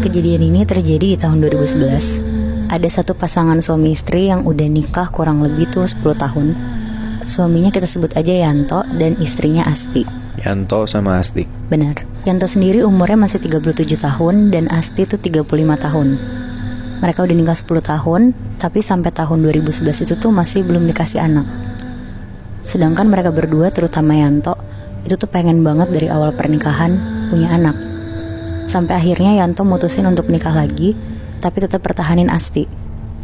Kejadian ini terjadi di tahun 2011. Ada satu pasangan suami istri yang udah nikah kurang lebih tuh 10 tahun. Suaminya kita sebut aja Yanto dan istrinya Asti. Yanto sama Asti. Benar. Yanto sendiri umurnya masih 37 tahun dan Asti tuh 35 tahun. Mereka udah nikah 10 tahun, tapi sampai tahun 2011 itu tuh masih belum dikasih anak. Sedangkan mereka berdua, terutama Yanto, itu tuh pengen banget dari awal pernikahan punya anak. Sampai akhirnya Yanto mutusin untuk nikah lagi, tapi tetap pertahanin Asti.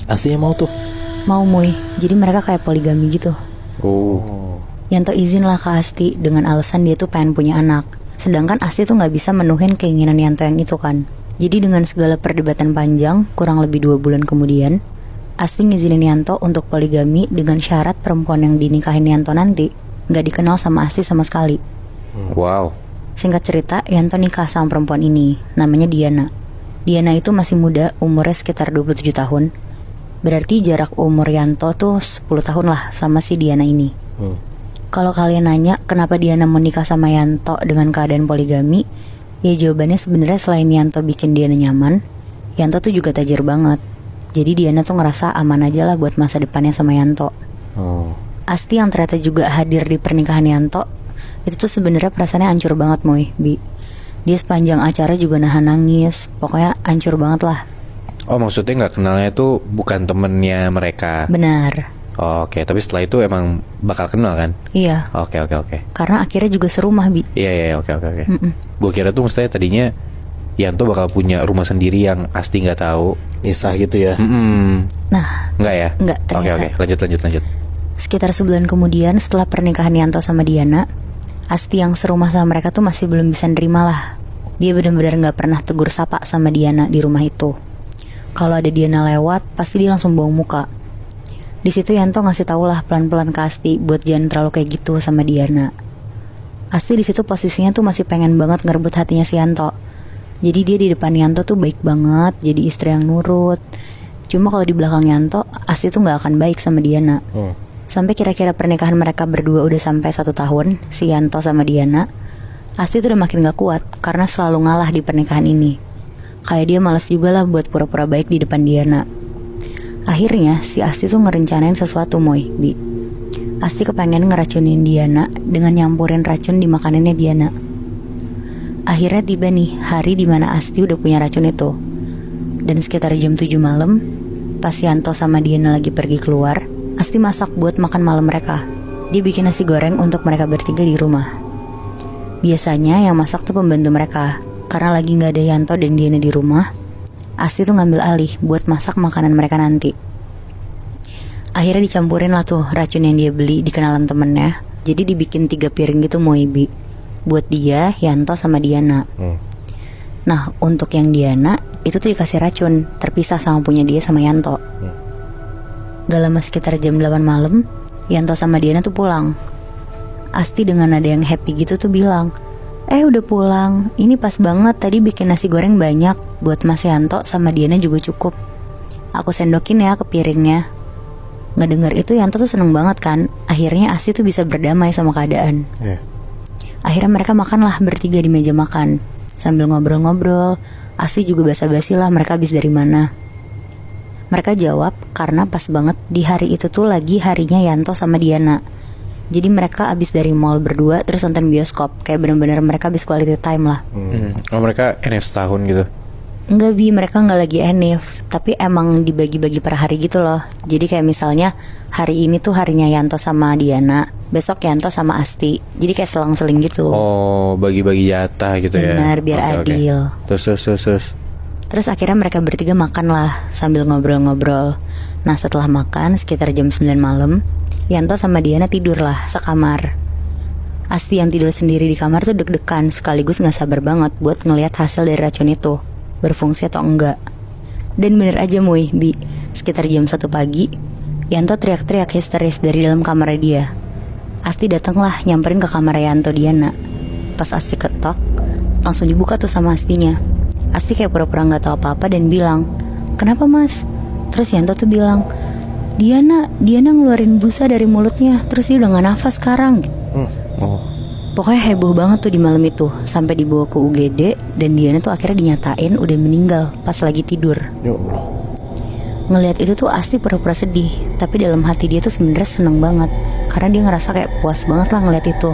Asti yang mau tuh? Mau Muy, jadi mereka kayak poligami gitu. Oh. Yanto izin lah ke Asti dengan alasan dia tuh pengen punya anak. Sedangkan Asti tuh gak bisa menuhin keinginan Yanto yang itu kan. Jadi dengan segala perdebatan panjang, kurang lebih 2 bulan kemudian, Asti ngizinin Yanto untuk poligami dengan syarat perempuan yang dinikahin Yanto nanti gak dikenal sama Asti sama sekali. Wow. Singkat cerita, Yanto nikah sama perempuan ini, namanya Diana. Diana itu masih muda, umurnya sekitar 27 tahun. Berarti jarak umur Yanto tuh 10 tahun lah sama si Diana ini. Kalau kalian nanya kenapa Diana mau nikah sama Yanto dengan keadaan poligami, ya jawabannya sebenarnya selain Yanto bikin Diana nyaman, Yanto tuh juga tajir banget. Jadi Diana tuh ngerasa aman aja lah buat masa depannya sama Yanto. Asti yang ternyata juga hadir di pernikahan Yanto, itu tuh sebenarnya perasaannya hancur banget Moy, Bi. Dia sepanjang acara juga nahan nangis, pokoknya hancur banget lah. Oh, maksudnya gak kenalnya itu bukan temennya mereka? Benar. Oh, oke. Tapi setelah itu emang bakal kenal kan? Iya. Oke. Karena akhirnya juga serumah, Bi. Iya, oke. Gue kira tuh mestinya tadinya Yanto bakal punya rumah sendiri yang Asti gak tahu. Misah gitu ya? Nah, Enggak ya? Enggak, ternyata. Oke. Lanjut. Sekitar sebulan kemudian setelah pernikahan Yanto sama Diana, Asti yang serumah sama mereka tuh masih belum bisa nerima lah. Dia benar-benar gak pernah tegur sapa sama Diana di rumah itu. Kalau ada Diana lewat, pasti dia langsung buang muka. Di situ Yanto ngasih tau lah pelan-pelan ke Asti buat jangan terlalu kayak gitu sama Diana. Asti di situ posisinya tuh masih pengen banget ngerebut hatinya si Yanto. Jadi dia di depan Yanto tuh baik banget, jadi istri yang nurut. Cuma kalau di belakang Yanto, Asti tuh gak akan baik sama Diana. Sampai kira-kira pernikahan mereka berdua udah sampai 1 tahun, si Yanto sama Diana, Asti tuh udah makin gak kuat karena selalu ngalah di pernikahan ini. Kayak dia malas juga lah buat pura-pura baik di depan Diana. Akhirnya si Asti tuh ngerencanain sesuatu Moy, Bi. Asti kepengen ngeracunin Diana dengan nyampurin racun di makanannya Diana. Akhirnya tiba nih hari dimana Asti udah punya racun itu. Dan sekitar jam 7 malam, pas Yanto sama Diana lagi pergi keluar, Asti masak buat makan malam mereka. Dia bikin nasi goreng untuk mereka bertiga di rumah. Biasanya yang masak tuh pembantu mereka. Karena lagi gak ada Yanto dan Diana di rumah, Asti tuh ngambil alih buat masak makanan mereka nanti. Akhirnya dicampurin lah tuh racun yang dia beli di kenalan temennya. Jadi dibikin 3 piring gitu Moibi, buat dia, Yanto sama Diana. Nah untuk yang Diana, itu tuh dikasih racun, terpisah sama punya dia sama Yanto. Gak lama sekitar jam 8 malam, Yanto sama Diana tuh pulang. Asti dengan nada yang happy gitu tuh bilang, udah pulang, ini pas banget, tadi bikin nasi goreng banyak, buat Mas Yanto sama Diana juga cukup. Aku sendokin ya ke piringnya. Ngedenger itu Yanto tuh seneng banget kan. Akhirnya Asti tuh bisa berdamai sama keadaan. Akhirnya mereka makan lah bertiga di meja makan. Sambil ngobrol-ngobrol, Asti juga basa-basi lah mereka habis dari mana. Mereka jawab karena pas banget di hari itu tuh lagi harinya Yanto sama Diana. Jadi mereka abis dari mall berdua terus nonton bioskop. Kayak bener-bener mereka abis quality time lah. Oh mereka NF setahun gitu? Enggak Bi, mereka gak lagi NF. Tapi emang dibagi-bagi per hari gitu loh. Jadi kayak misalnya hari ini tuh harinya Yanto sama Diana, besok Yanto sama Asti. Jadi kayak selang-seling gitu. Oh bagi-bagi jatah gitu ya. Benar, biar adil. Terus akhirnya mereka bertiga makan lah sambil ngobrol-ngobrol. Nah setelah makan sekitar jam 9 malam, Yanto sama Diana tidur lah sekamar. Asti yang tidur sendiri di kamar tuh deg-degan sekaligus gak sabar banget buat ngelihat hasil dari racun itu, berfungsi atau enggak. Dan bener aja Moy, Bi, sekitar jam 1 pagi, Yanto teriak-teriak histeris dari dalam kamar dia. Asti datanglah nyamperin ke kamar Yanto Diana. Pas Asti ketok, langsung dibuka tuh sama Astinya. Asti kayak pura-pura gak tahu apa-apa dan bilang, "Kenapa mas?" Terus Yanto tuh bilang, Diana ngeluarin busa dari mulutnya, terus dia udah gak nafas sekarang. Pokoknya heboh banget tuh di malam itu, sampai dibawa ke UGD dan Diana tuh akhirnya dinyatain udah meninggal pas lagi tidur. Ya Allah. Ngelihat itu tuh Asti pura-pura sedih, tapi dalam hati dia tuh sebenarnya seneng banget karena dia ngerasa kayak puas banget lah ngeliat itu.